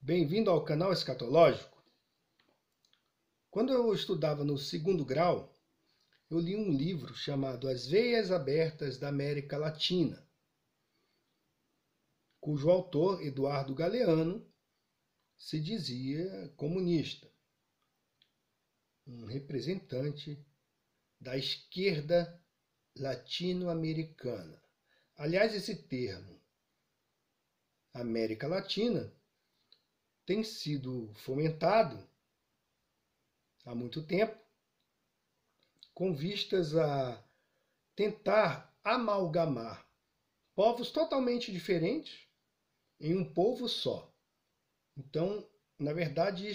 Bem-vindo ao canal Escatológico. Quando eu estudava no segundo grau, eu li um livro chamado As Veias Abertas da América Latina, cujo autor, Eduardo Galeano, se dizia comunista, um representante da esquerda latino-americana. Aliás, esse termo, América Latina, tem sido fomentado há muito tempo com vistas a tentar amalgamar povos totalmente diferentes em um povo só. Então, na verdade,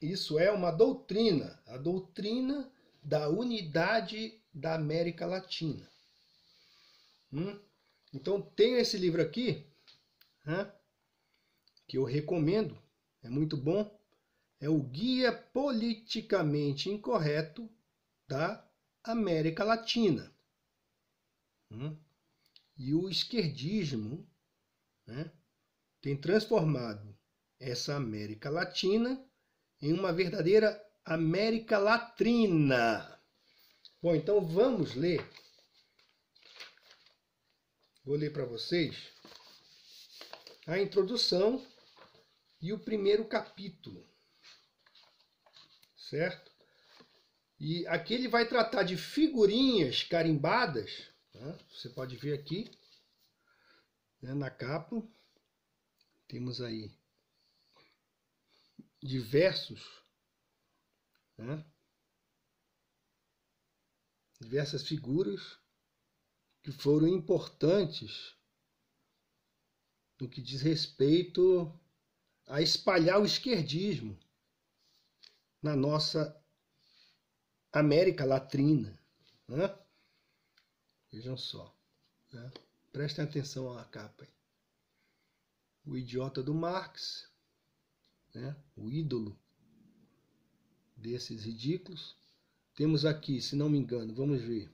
isso é uma doutrina, a doutrina da unidade da América Latina. Então, tenho esse livro aqui, que eu recomendo, é muito bom, é o Guia Politicamente Incorreto da América Latina. E o esquerdismo tem transformado essa América Latina em uma verdadeira América Latrina. Bom, então vamos ler. Vou ler para vocês a introdução e o primeiro capítulo, certo? E aqui ele vai tratar de figurinhas carimbadas, você pode ver aqui, na capa, temos aí diversas figuras que foram importantes no que diz respeito a espalhar o esquerdismo na nossa América Latina. Vejam só. Prestem atenção à capa. O idiota do Marx, o ídolo desses ridículos. Temos aqui, se não me engano, vamos ver.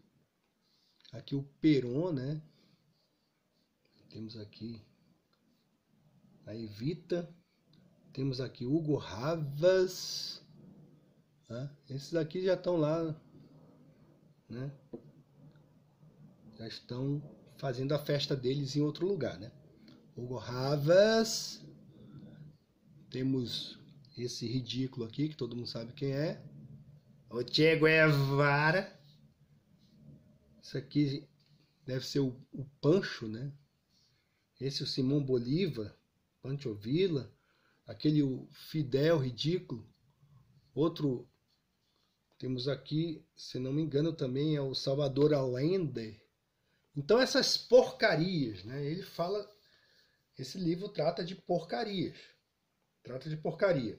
Aqui o Perón, Temos aqui a Evita. Temos aqui Hugo Havas. Esses aqui já estão lá, já estão fazendo a festa deles em outro lugar, Hugo Havas. Temos esse ridículo aqui, que todo mundo sabe quem é. O Che Guevara. Isso aqui deve ser o Pancho, Esse é o Simão Bolívar, Pancho Villa. Aquele o Fidel ridículo. Outro, temos aqui, se não me engano, também é o Salvador Allende. Então essas porcarias, ele fala, esse livro trata de porcarias. Trata de porcaria.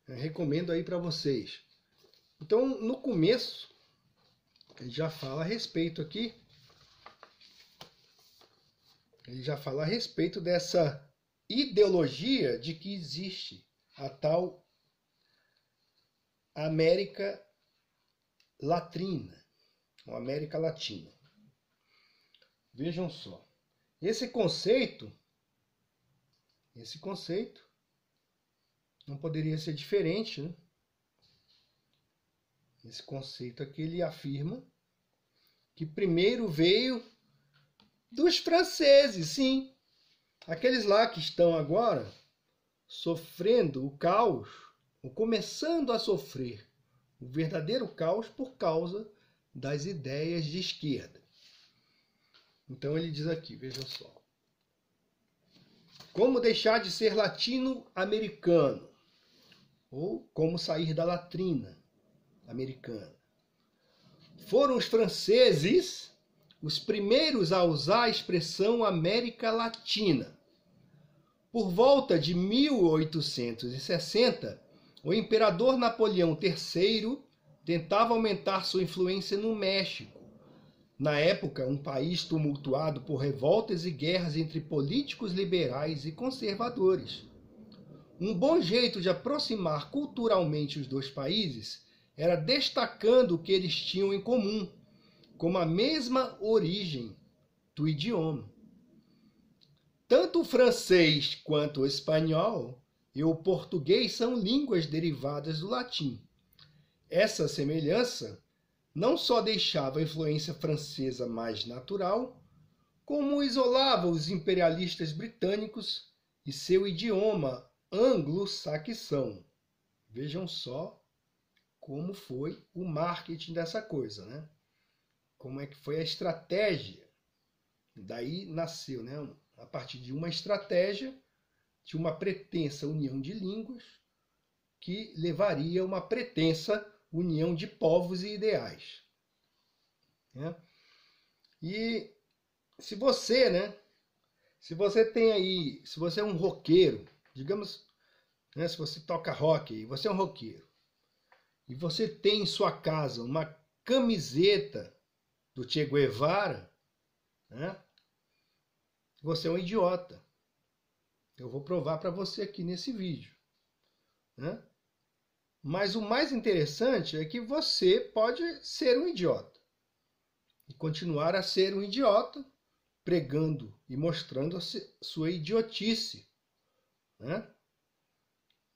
Eu recomendo aí para vocês. Então, no começo, ele já fala a respeito aqui. Ele já fala a respeito dessa ideologia de que existe a tal América Latrina, ou América Latina. Vejam só. Esse conceito não poderia ser diferente, Esse conceito aqui, ele afirma que primeiro veio dos franceses, sim. Aqueles lá que estão agora sofrendo o caos, ou começando a sofrer o verdadeiro caos por causa das ideias de esquerda. Então ele diz aqui, vejam só. Como deixar de ser latino-americano? Ou como sair da latrina americana? Foram os franceses os primeiros a usar a expressão América Latina. Por volta de 1860, o imperador Napoleão III tentava aumentar sua influência no México. Na época, um país tumultuado por revoltas e guerras entre políticos liberais e conservadores. Um bom jeito de aproximar culturalmente os dois países era destacando o que eles tinham em comum, como a mesma origem do idioma. Tanto o francês quanto o espanhol e o português são línguas derivadas do latim. Essa semelhança não só deixava a influência francesa mais natural, como isolava os imperialistas britânicos e seu idioma anglo-saxão. Vejam só como foi o marketing dessa coisa, né? Como é que foi a estratégia. Daí nasceu, né? A partir de uma estratégia, de uma pretensa união de línguas, que levaria a uma pretensa união de povos e ideais. Né? E se você, né? Se você tem aí, se você é um roqueiro, digamos, né, se você toca rock e você é um roqueiro, e você tem em sua casa uma camiseta do Che Guevara, né, você é um idiota. Eu vou provar para você aqui nesse vídeo. Né? Mas o mais interessante é que você pode ser um idiota e continuar a ser um idiota, pregando e mostrando a sua idiotice. Né?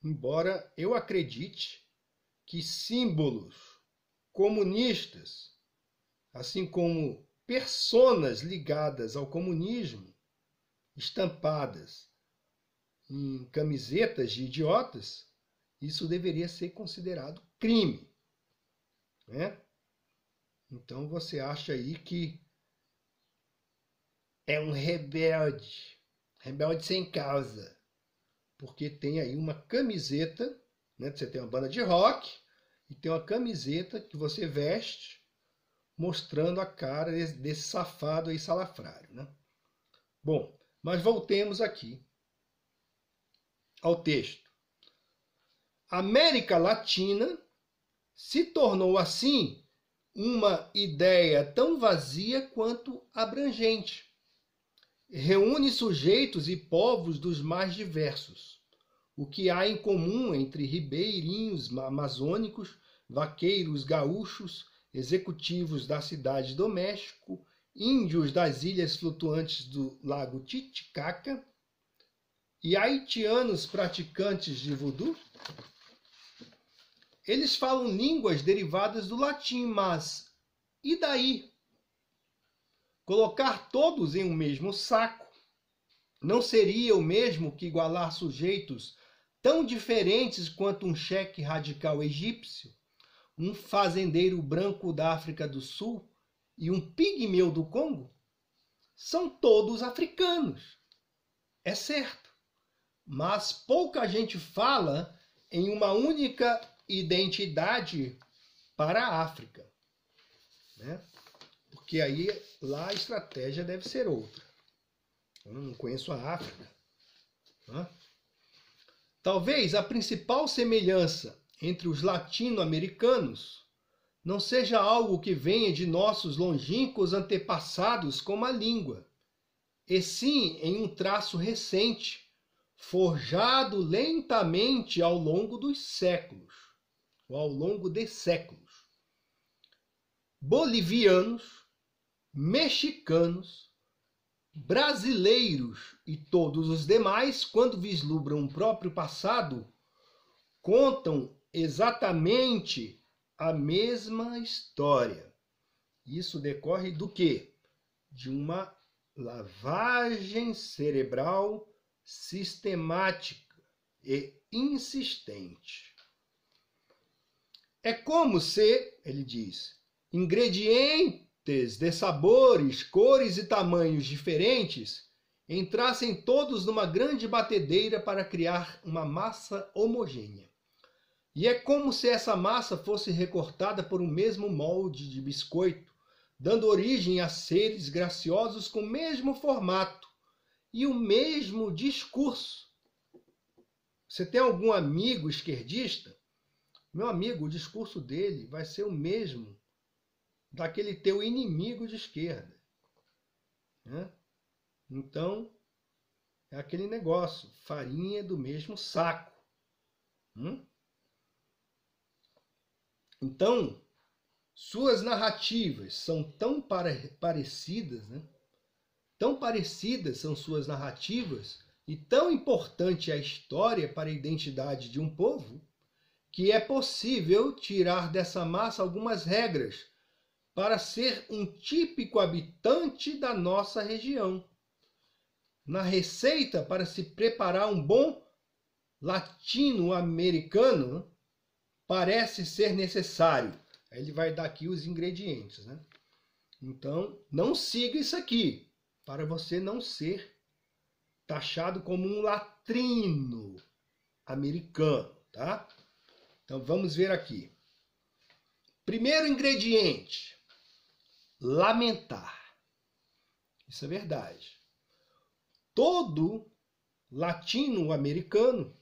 Embora eu acredite que símbolos comunistas, assim como personas ligadas ao comunismo, estampadas em camisetas de idiotas, isso deveria ser considerado crime. Né? Então você acha aí que é um rebelde, rebelde sem causa, porque tem aí uma camiseta, né? Você tem uma banda de rock e tem uma camiseta que você veste mostrando a cara desse safado aí salafrário. Né? Bom, mas voltemos aqui ao texto. A América Latina se tornou assim uma ideia tão vazia quanto abrangente. Reúne sujeitos e povos dos mais diversos. O que há em comum entre ribeirinhos amazônicos, vaqueiros gaúchos, executivos da cidade do México, índios das ilhas flutuantes do lago Titicaca e haitianos praticantes de voodoo? Eles falam línguas derivadas do latim, mas e daí? Colocar todos em um mesmo saco não seria o mesmo que igualar sujeitos tão diferentes quanto um cheque radical egípcio, um fazendeiro branco da África do Sul e um pigmeu do Congo? São todos africanos, é certo, mas pouca gente fala em uma única identidade para a África. Né? Porque aí lá a estratégia deve ser outra. Eu não conheço a África. Né? Talvez a principal semelhança entre os latino-americanos não seja algo que venha de nossos longínquos antepassados como a língua, e sim em um traço recente, forjado lentamente ao longo dos séculos, ou ao longo de séculos. Bolivianos, mexicanos, brasileiros e todos os demais, quando vislumbram o próprio passado, contam exatamente a mesma história. Isso decorre do quê? De uma lavagem cerebral sistemática e insistente. É como se, ele diz, ingredientes de sabores, cores e tamanhos diferentes entrassem todos numa grande batedeira para criar uma massa homogênea. E é como se essa massa fosse recortada por um mesmo molde de biscoito, dando origem a seres graciosos com o mesmo formato e o mesmo discurso. Você tem algum amigo esquerdista? Meu amigo, o discurso dele vai ser o mesmo daquele teu inimigo de esquerda. Né? Então, é aquele negócio, farinha do mesmo saco. Então, suas narrativas são tão parecidas, né, tão parecidas são suas narrativas e tão importante é a história para a identidade de um povo, que é possível tirar dessa massa algumas regras para ser um típico habitante da nossa região. Na receita para se preparar um bom latino-americano, parece ser necessário. Aí ele vai dar aqui os ingredientes, né? Então, não siga isso aqui, para você não ser taxado como um latrino americano, tá? Então, vamos ver aqui. Primeiro ingrediente, lamentar. Isso é verdade. Todo latino-americano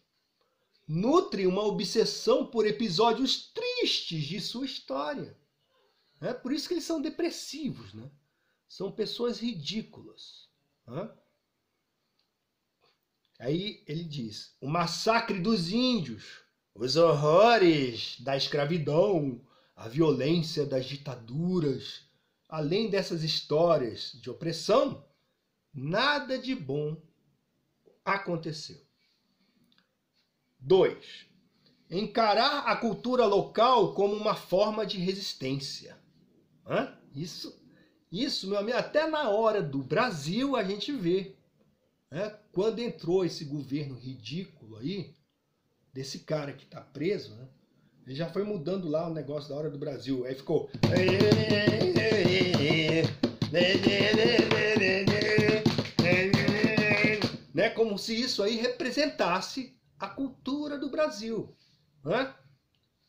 nutre uma obsessão por episódios tristes de sua história. É por isso que eles são depressivos, né? São pessoas ridículas. Aí ele diz, o massacre dos índios, os horrores da escravidão, a violência das ditaduras, além dessas histórias de opressão, nada de bom aconteceu. 2. Encarar a cultura local como uma forma de resistência. Isso, meu amigo, até na hora do Brasil a gente vê. Quando entrou esse governo ridículo aí, desse cara que está preso, né? Ele já foi mudando lá o negócio da hora do Brasil. Aí ficou... né? Como se isso aí representasse a cultura do Brasil.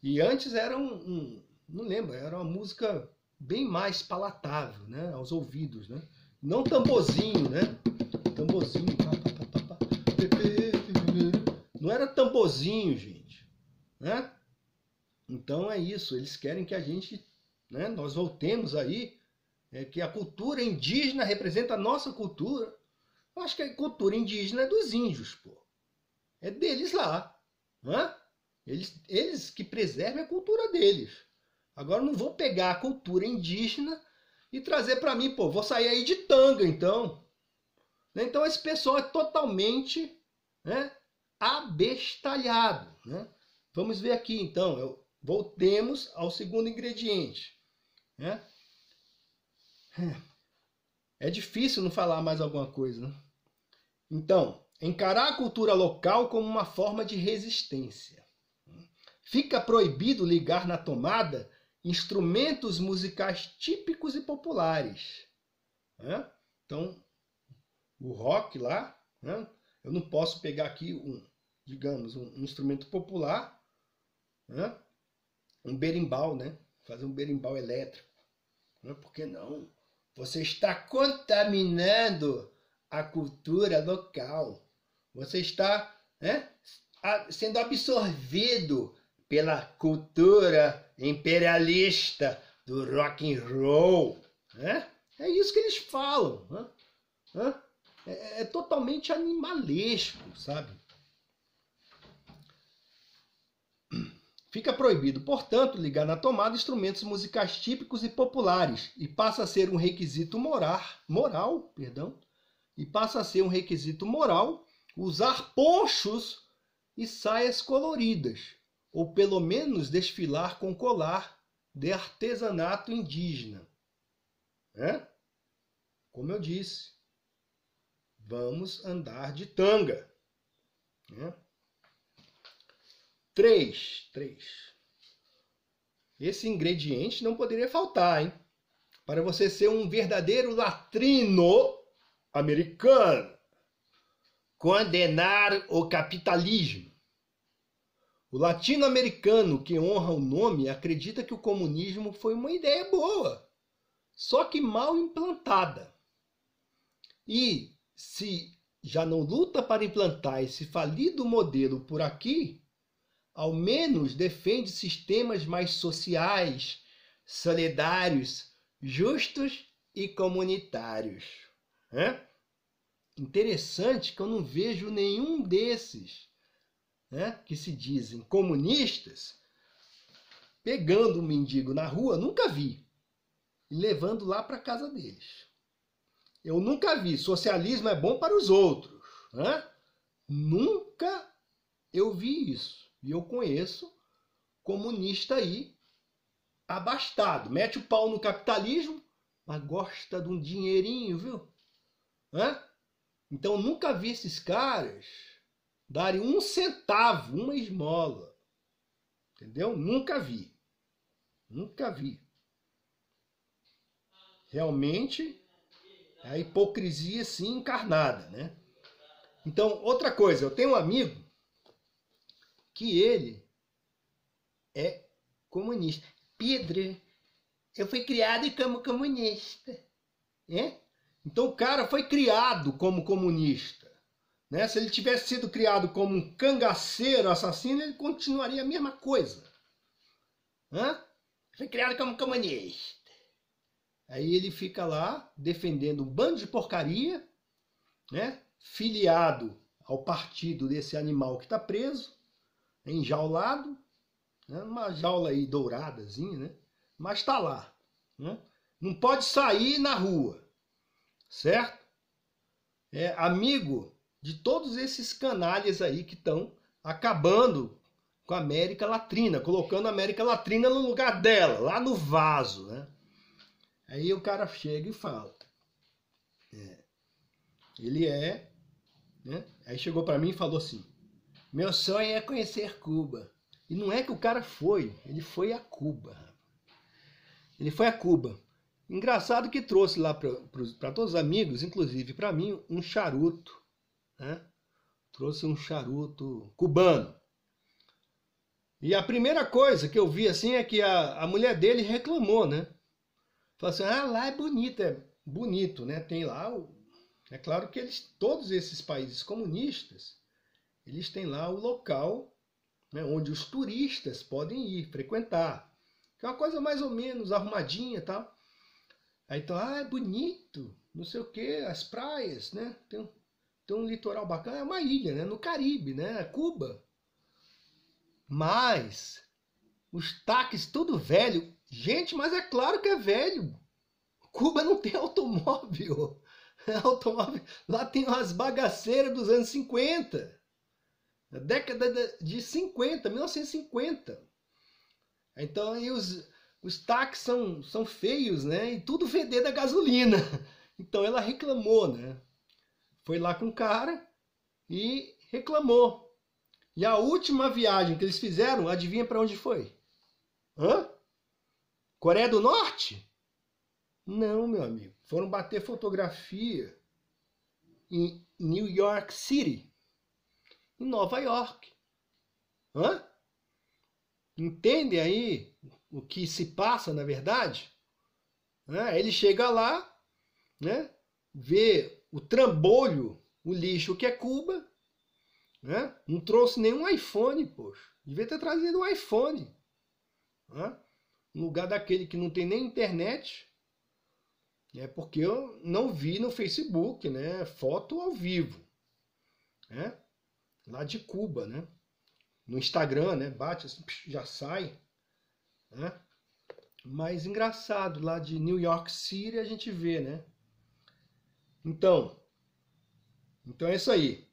E antes era não lembro, era uma música bem mais palatável, né? Aos ouvidos, né? Não tamborzinho, né? Tamborzinho. Não era tamborzinho, gente. Né? Então é isso, eles querem que a gente, né, nós voltemos aí, que a cultura indígena representa a nossa cultura. Eu acho que a cultura indígena é dos índios, pô. É deles lá. Né? Eles que preservem a cultura deles. Agora não vou pegar a cultura indígena e trazer para mim, pô, vou sair aí de tanga, então. Então esse pessoal é totalmente, né, abestalhado. Né? Vamos ver aqui, então. Voltemos ao segundo ingrediente. Né? É difícil não falar mais alguma coisa. Né? Então, encarar a cultura local como uma forma de resistência. Fica proibido ligar na tomada instrumentos musicais típicos e populares. Então, o rock lá, eu não posso pegar aqui digamos, um instrumento popular, um berimbau, né? Fazer um berimbau elétrico. Por que não? Você está contaminando a cultura local. Você está, né, sendo absorvido pela cultura imperialista do rock and roll. Né? É isso que eles falam. Né? É totalmente animalesco, sabe? Fica proibido, portanto, ligar na tomada instrumentos musicais típicos e populares e passa a ser um requisito moral, e passa a ser um requisito moral usar ponchos e saias coloridas, ou pelo menos desfilar com colar de artesanato indígena. Como eu disse, vamos andar de tanga. 3. Esse ingrediente não poderia faltar, hein? Para você ser um verdadeiro latrino americano. Condenar o capitalismo. O latino-americano que honra o nome acredita que o comunismo foi uma ideia boa, só que mal implantada. E se já não luta para implantar esse falido modelo por aqui, ao menos defende sistemas mais sociais, solidários, justos e comunitários. Interessante que eu não vejo nenhum desses, que se dizem comunistas, pegando um mendigo na rua, nunca vi, e levando lá para casa deles. Eu nunca vi. Socialismo é bom para os outros. Né? Nunca eu vi isso. E eu conheço comunista aí abastado. Mete o pau no capitalismo, mas gosta de um dinheirinho, viu? Hã? Então nunca vi esses caras darem um centavo, uma esmola. Entendeu? Nunca vi. Nunca vi. Realmente é a hipocrisia sim encarnada, né? Então, outra coisa, eu tenho um amigo que ele é comunista. Pedro, eu fui criado como comunista. É? Então o cara foi criado como comunista. Né? Se ele tivesse sido criado como um cangaceiro assassino, ele continuaria a mesma coisa. Hã? Foi criado como comunista. Aí ele fica lá defendendo um bando de porcaria, né? Filiado ao partido desse animal que está preso, enjaulado, né? Uma jaula aí douradazinha, né? Mas está lá. Né? Não pode sair na rua, certo? É amigo de todos esses canalhas aí que estão acabando com a América Latina, colocando a América Latina no lugar dela, lá no vaso, né? Aí o cara chega e fala. Ele né? Aí chegou para mim e falou assim, meu sonho é conhecer Cuba. E não é que o cara foi, ele foi a Cuba. Ele foi a Cuba. Engraçado que trouxe lá para todos os amigos, inclusive para mim, um charuto. Né? Trouxe um charuto cubano. E a primeira coisa que eu vi assim é que a mulher dele reclamou, né? Falou assim, lá é bonito, né? Tem lá é claro que todos esses países comunistas, eles têm lá o local, né, onde os turistas podem ir, frequentar. Que é uma coisa mais ou menos arrumadinha e tal. Aí então, é bonito, não sei o que, as praias, né? Tem um litoral bacana, é uma ilha, né? No Caribe, né? Cuba. Mas os táxis tudo velho. Gente, mas é claro que é velho. Cuba não tem automóvel. Lá tem umas bagaceiras dos anos 50. Na década de 50, 1950. Então aí os táxis são feios, né? E tudo feder da gasolina. Então ela reclamou, né? Foi lá com o cara e reclamou. E a última viagem que eles fizeram, adivinha para onde foi? Hã? Coreia do Norte? Não, meu amigo. Foram bater fotografia em New York City, em Nova York. Hã? Entende aí o que se passa, na verdade? Ele chega lá, né? Vê o trambolho, o lixo que é Cuba, né? Não trouxe nenhum iPhone, poxa. Devia ter trazido um iPhone. Né? No lugar daquele que não tem nem internet. Porque eu não vi no Facebook, né? Foto ao vivo. Né? Lá de Cuba, né? No Instagram, né? Bate assim, já sai. Né? Mas engraçado, lá de New York City a gente vê, né? Então é isso aí.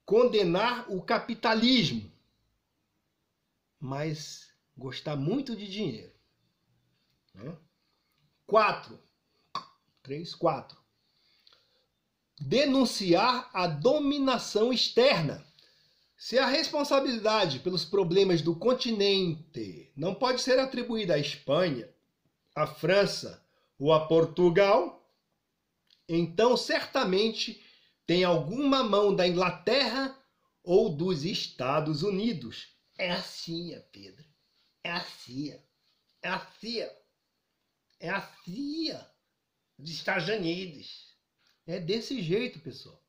Condenar o capitalismo, mas gostar muito de dinheiro. Né? 4. Denunciar a dominação externa. Se a responsabilidade pelos problemas do continente não pode ser atribuída à Espanha, à França ou a Portugal, então certamente tem alguma mão da Inglaterra ou dos Estados Unidos. É a CIA, Pedro. É a CIA. É a CIA. É a CIA dos Estados Unidos. É desse jeito, pessoal.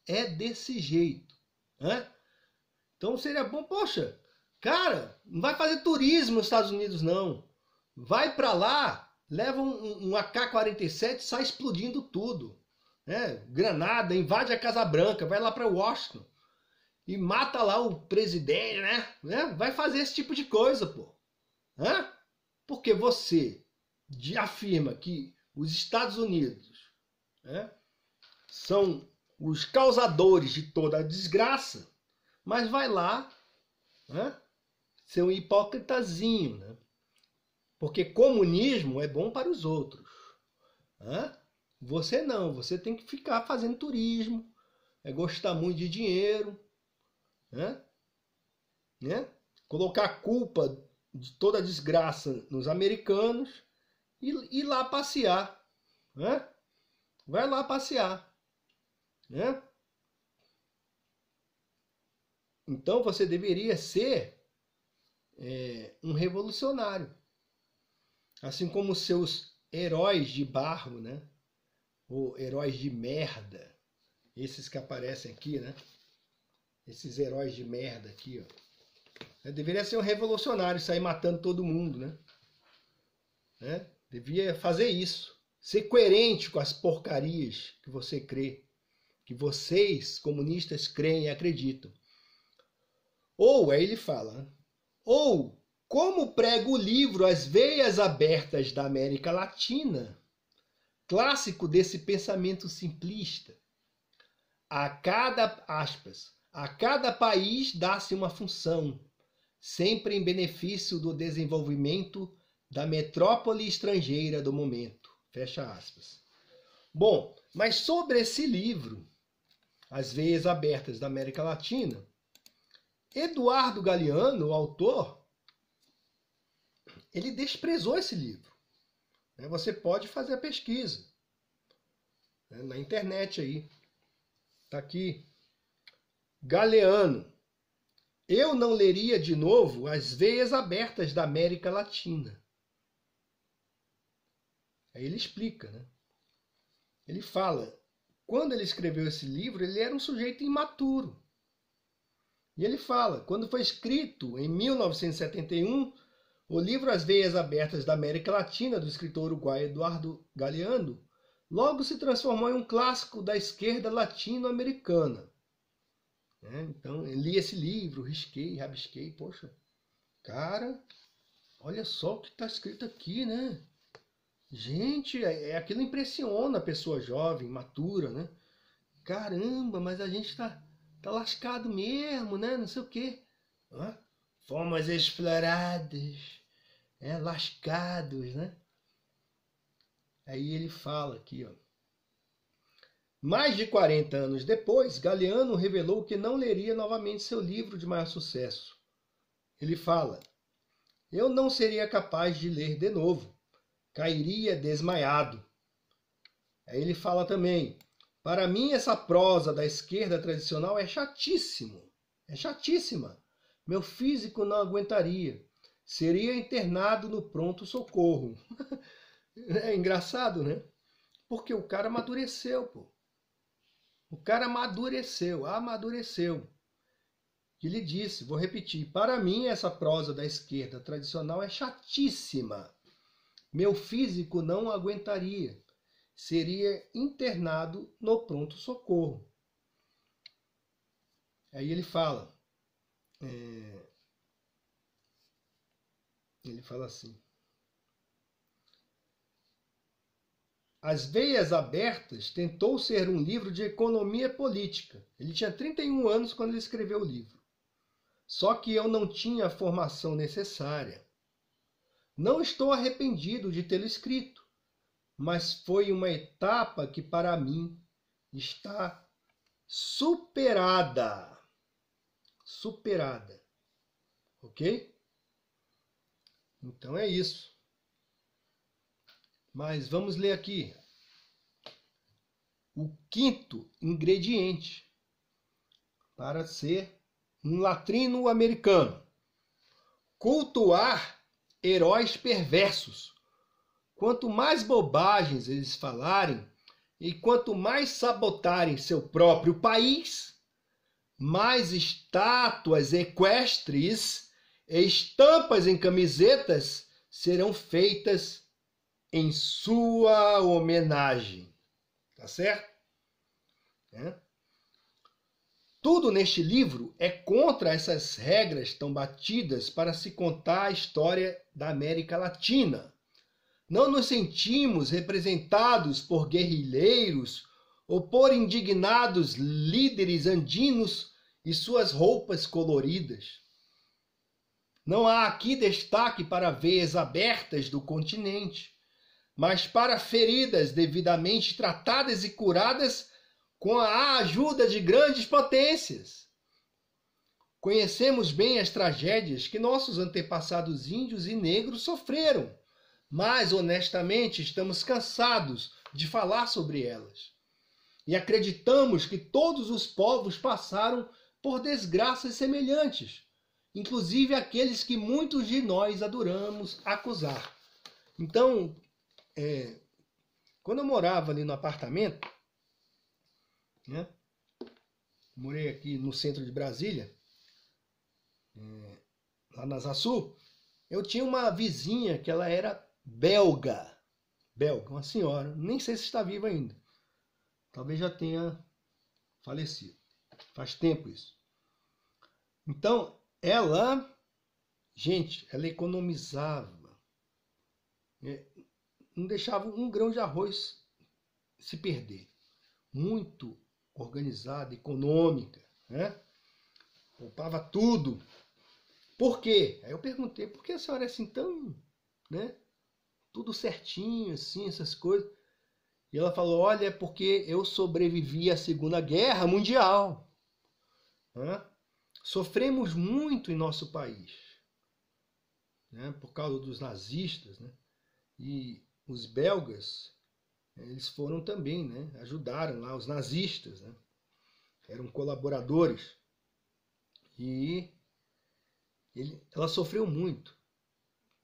É desse jeito. Né? Então seria bom, poxa, cara, não vai fazer turismo nos Estados Unidos, não. Vai para lá, leva um AK-47 e sai explodindo tudo. Né? Granada, invade a Casa Branca, vai lá para Washington e mata lá o presidente, né? Vai fazer esse tipo de coisa, pô. Porque você afirma que os Estados Unidos né? São os causadores de toda a desgraça, mas vai lá, né, ser um hipócritazinho, né? Porque comunismo é bom para os outros, né? Você não, você tem que ficar fazendo turismo, gostar muito de dinheiro, né? Colocar a culpa de toda a desgraça nos americanos e ir lá passear, né? Vai lá passear, né? Então você deveria ser um revolucionário, assim como os seus heróis de barro, né? Ou heróis de merda, esses que aparecem aqui, né? Esses heróis de merda aqui, ó. Deveria ser um revolucionário, sair matando todo mundo, né? Devia fazer isso. Ser coerente com as porcarias que você crê, que vocês, comunistas, creem e acreditam. Ou, aí ele fala, né? Ou, como prega o livro As Veias Abertas da América Latina, clássico desse pensamento simplista, a cada país dá-se uma função, sempre em benefício do desenvolvimento da metrópole estrangeira do momento. Fecha aspas. Bom, mas sobre esse livro, As Veias Abertas da América Latina, Eduardo Galeano, o autor, ele desprezou esse livro. Você pode fazer a pesquisa na internet aí. Está aqui. Galeano. Eu não leria de novo As Veias Abertas da América Latina. Aí ele explica, né? Ele fala, quando ele escreveu esse livro, ele era um sujeito imaturo. E ele fala, quando foi escrito em 1971, o livro As Veias Abertas da América Latina, do escritor uruguaio Eduardo Galeano, logo se transformou em um clássico da esquerda latino-americana. Então, eu li esse livro, risquei, rabisquei, poxa, cara, olha só o que está escrito aqui, né? Gente, aquilo impressiona a pessoa jovem, matura, né? Caramba, mas a gente tá lascado mesmo, né? Não sei o quê. Fomos explorados, lascados, né? Aí ele fala aqui, ó. Mais de 40 anos depois, Galeano revelou que não leria novamente seu livro de maior sucesso. Ele fala, eu não seria capaz de ler de novo. Cairia desmaiado. Aí ele fala também, para mim essa prosa da esquerda tradicional é chatíssimo. É chatíssima. Meu físico não aguentaria. Seria internado no pronto-socorro. É engraçado, né? Porque o cara amadureceu, pô. O cara amadureceu. Ele disse, vou repetir, para mim essa prosa da esquerda tradicional é chatíssima. Meu físico não aguentaria. Seria internado no pronto-socorro. Aí ele fala. Ele fala assim. As Veias Abertas tentou ser um livro de economia política. Ele tinha 31 anos quando ele escreveu o livro. Só que eu não tinha a formação necessária. Não estou arrependido de tê-lo escrito, mas foi uma etapa que para mim está superada. Superada. Ok? Então é isso. Mas vamos ler aqui. O quinto ingrediente para ser um latrino americano. Cultuar heróis perversos. Quanto mais bobagens eles falarem e quanto mais sabotarem seu próprio país, mais estátuas equestres e estampas em camisetas serão feitas em sua homenagem. Tá certo? Tudo neste livro é contra essas regras tão batidas para se contar a história da América Latina. não nos sentimos representados por guerrilheiros ou por indignados líderes andinos e suas roupas coloridas. Não há aqui destaque para veias abertas do continente, mas para feridas devidamente tratadas e curadas com a ajuda de grandes potências. Conhecemos bem as tragédias que nossos antepassados índios e negros sofreram, mas honestamente estamos cansados de falar sobre elas. E acreditamos que todos os povos passaram por desgraças semelhantes, inclusive aqueles que muitos de nós adoramos acusar. Então, quando eu morava ali no apartamento, né, morei aqui no centro de Brasília, lá na Asa Sul, eu tinha uma vizinha que ela era belga, uma senhora, nem sei se está viva ainda, talvez já tenha falecido, faz tempo isso. Então, ela economizava, não deixava um grão de arroz se perder, muito organizada, econômica, né? Poupava tudo. Por quê? Aí eu perguntei, por que a senhora é assim tão, né? Tudo certinho, assim, essas coisas. E ela falou, olha, é porque eu sobrevivi à Segunda Guerra Mundial. Né? Sofremos muito em nosso país, né? Por causa dos nazistas, né? E os belgas, eles foram também, né? Ajudaram lá os nazistas, né? Eram colaboradores. E ela sofreu muito.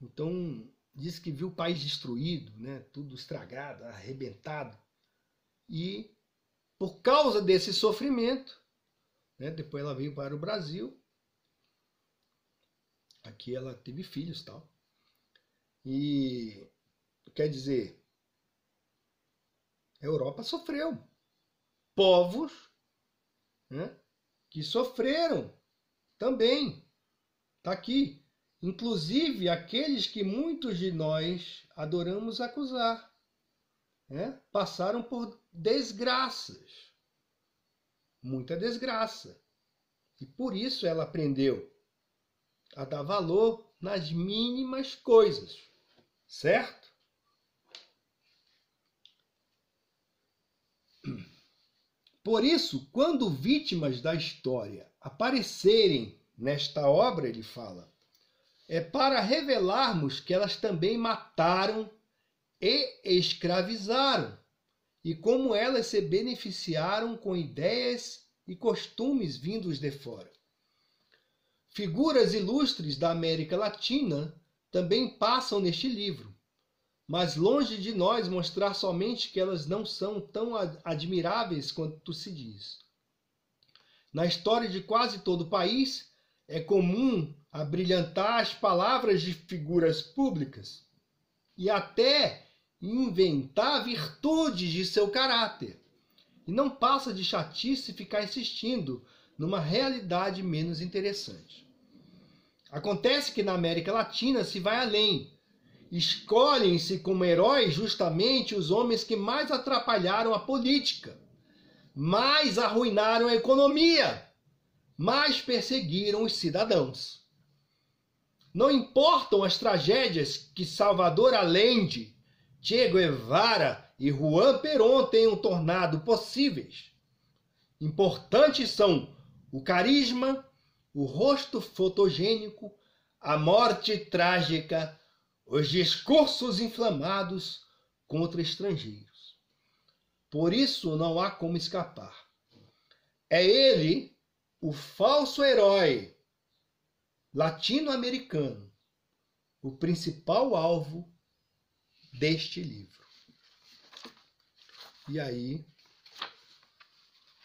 Então, disse que viu o país destruído, né? Tudo estragado, arrebentado. E, por causa desse sofrimento, né? Depois ela veio para o Brasil. Aqui ela teve filhos e tal. E, quer dizer, a Europa sofreu. Povos, né? Que sofreram também. Está aqui. Inclusive aqueles que muitos de nós adoramos acusar, né? Passaram por desgraças. Muita desgraça. E por isso ela aprendeu a dar valor nas mínimas coisas. Certo? Por isso, quando vítimas da história aparecerem nesta obra, ele fala, é para revelarmos que elas também mataram e escravizaram, e como elas se beneficiaram com ideias e costumes vindos de fora. Figuras ilustres da América Latina também passam neste livro, mas longe de nós mostrar somente que elas não são tão admiráveis quanto se diz. Na história de quase todo o país, é comum abrilhantar as palavras de figuras públicas e até inventar virtudes de seu caráter. E não passa de chatice ficar insistindo numa realidade menos interessante. Acontece que na América Latina se vai além. Escolhem-se como heróis justamente os homens que mais atrapalharam a política, mais arruinaram a economia, mais perseguiram os cidadãos. Não importam as tragédias que Salvador Allende, Che Guevara e Juan Perón tenham tornado possíveis. Importantes são o carisma, o rosto fotogênico, a morte trágica, os discursos inflamados contra estrangeiros. Por isso não há como escapar. É ele, o falso herói latino-americano, o principal alvo deste livro. E aí,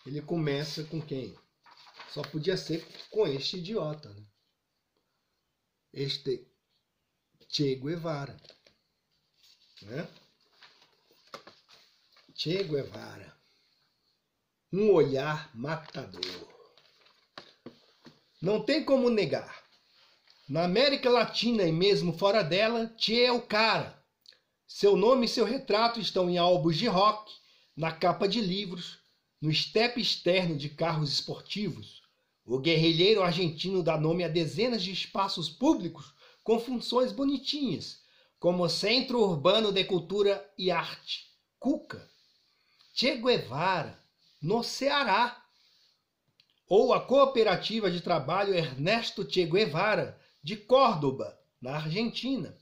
ele começa com quem? Só podia ser com este idiota, né? Este Che Guevara, né? Che Guevara, um olhar matador. Não tem como negar. Na América Latina e mesmo fora dela, Che é o cara. Seu nome e seu retrato estão em álbuns de rock, na capa de livros, no estepe externo de carros esportivos. O guerrilheiro argentino dá nome a dezenas de espaços públicos com funções bonitinhas, como Centro Urbano de Cultura e Arte, Cuca, Che Guevara, no Ceará, ou a Cooperativa de Trabalho Ernesto Che Guevara, de Córdoba, na Argentina,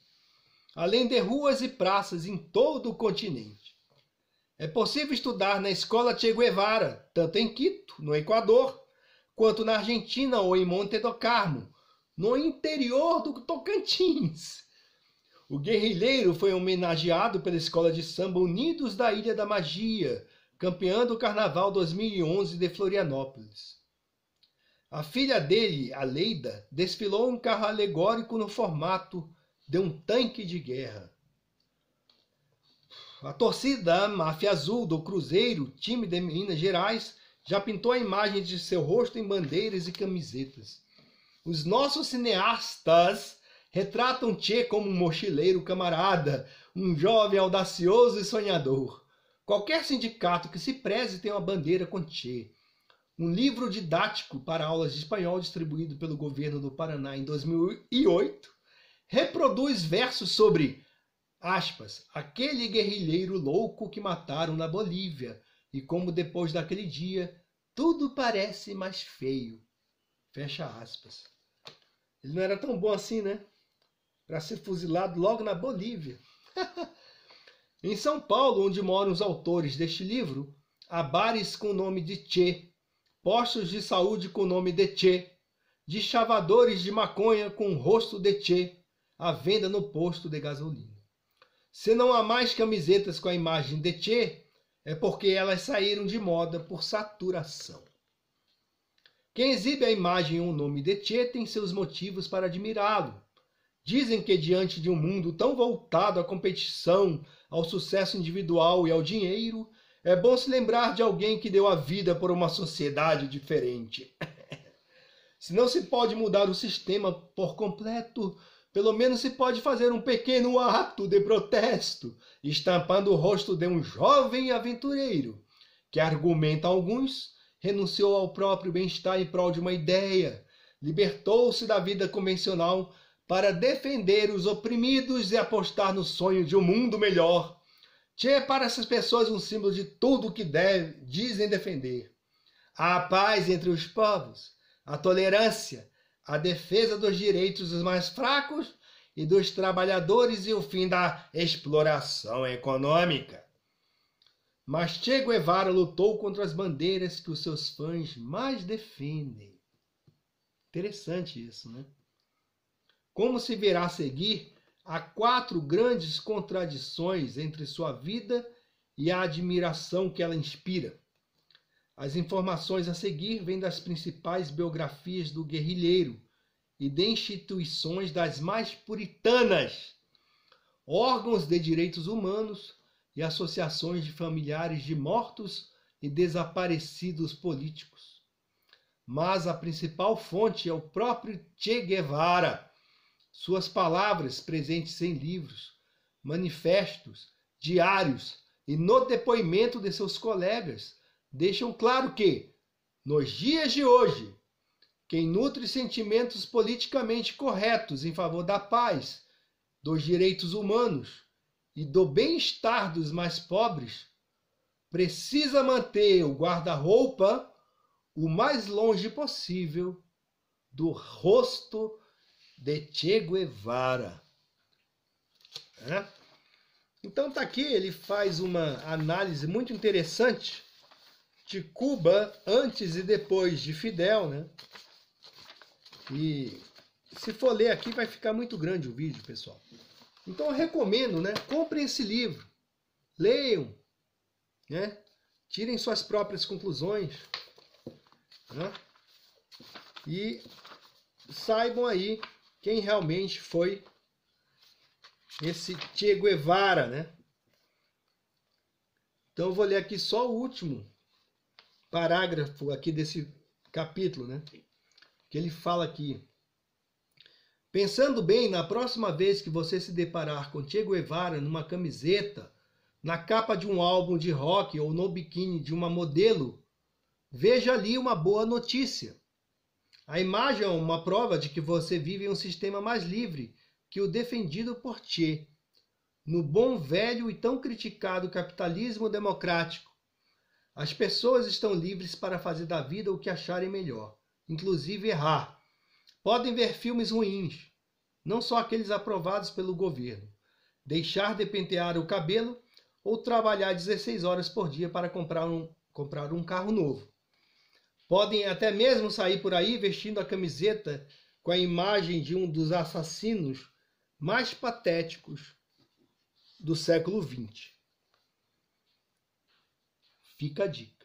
além de ruas e praças em todo o continente. É possível estudar na Escola Che Guevara, tanto em Quito, no Equador, quanto na Argentina ou em Monte do Carmo, no interior do Tocantins. O guerrilheiro foi homenageado pela Escola de Samba Unidos da Ilha da Magia, campeã do Carnaval 2011 de Florianópolis. A filha dele, a Leida, desfilou um carro alegórico no formato de um tanque de guerra. A torcida Máfia Azul do Cruzeiro, time de Minas Gerais, já pintou a imagem de seu rosto em bandeiras e camisetas. Os nossos cineastas retratam Che como um mochileiro camarada, um jovem audacioso e sonhador. Qualquer sindicato que se preze tem uma bandeira com Che. Um livro didático para aulas de espanhol distribuído pelo governo do Paraná em 2008 reproduz versos sobre, aspas, aquele guerrilheiro louco que mataram na Bolívia e como depois daquele dia tudo parece mais feio. Fecha aspas. Ele não era tão bom assim, né? Para ser fuzilado logo na Bolívia. Em São Paulo, onde moram os autores deste livro, há bares com o nome de Che, postos de saúde com o nome de Che, de chavadores de maconha com o rosto de Che, à venda no posto de gasolina. Se não há mais camisetas com a imagem de Che, é porque elas saíram de moda por saturação. Quem exibe a imagem ou o nome de Che tem seus motivos para admirá-lo. Dizem que diante de um mundo tão voltado à competição, ao sucesso individual e ao dinheiro, é bom se lembrar de alguém que deu a vida por uma sociedade diferente. Se não se pode mudar o sistema por completo, pelo menos se pode fazer um pequeno ato de protesto, estampando o rosto de um jovem aventureiro, que, argumenta alguns, renunciou ao próprio bem-estar em prol de uma ideia, libertou-se da vida convencional para defender os oprimidos e apostar no sonho de um mundo melhor. Che é para essas pessoas um símbolo de tudo o que dizem defender. A paz entre os povos, a tolerância, a defesa dos direitos dos mais fracos e dos trabalhadores e o fim da exploração econômica. Mas Che Guevara lutou contra as bandeiras que os seus fãs mais defendem. Interessante isso, né? Como se verá a seguir, há 4 grandes contradições entre sua vida e a admiração que ela inspira. As informações a seguir vêm das principais biografias do guerrilheiro e de instituições das mais puritanas, órgãos de direitos humanos e associações de familiares de mortos e desaparecidos políticos. Mas a principal fonte é o próprio Che Guevara. Suas palavras presentes em livros, manifestos, diários e no depoimento de seus colegas deixam claro que, nos dias de hoje, quem nutre sentimentos politicamente corretos em favor da paz, dos direitos humanos e do bem-estar dos mais pobres, precisa manter o guarda-roupa o mais longe possível do rosto de Che Guevara. Então tá aqui, ele faz uma análise muito interessante de Cuba antes e depois de Fidel, né? E se for ler aqui vai ficar muito grande o vídeo, pessoal. Então eu recomendo, né? Comprem esse livro, leiam, né? Tirem suas próprias conclusões, né? E saibam aí quem realmente foi esse Che Guevara, né? Então eu vou ler aqui só o último parágrafo aqui desse capítulo, né? Que ele fala aqui: Pensando bem, na próxima vez que você se deparar com Che Guevara numa camiseta, na capa de um álbum de rock ou no biquíni de uma modelo, veja ali uma boa notícia. A imagem é uma prova de que você vive em um sistema mais livre que o defendido por Che, no bom velho e tão criticado capitalismo democrático. As pessoas estão livres para fazer da vida o que acharem melhor, inclusive errar. Podem ver filmes ruins, não só aqueles aprovados pelo governo, deixar de pentear o cabelo ou trabalhar 16 horas por dia para comprar um carro novo. Podem até mesmo sair por aí vestindo a camiseta com a imagem de um dos assassinos mais patéticos do século XX. Fica a dica.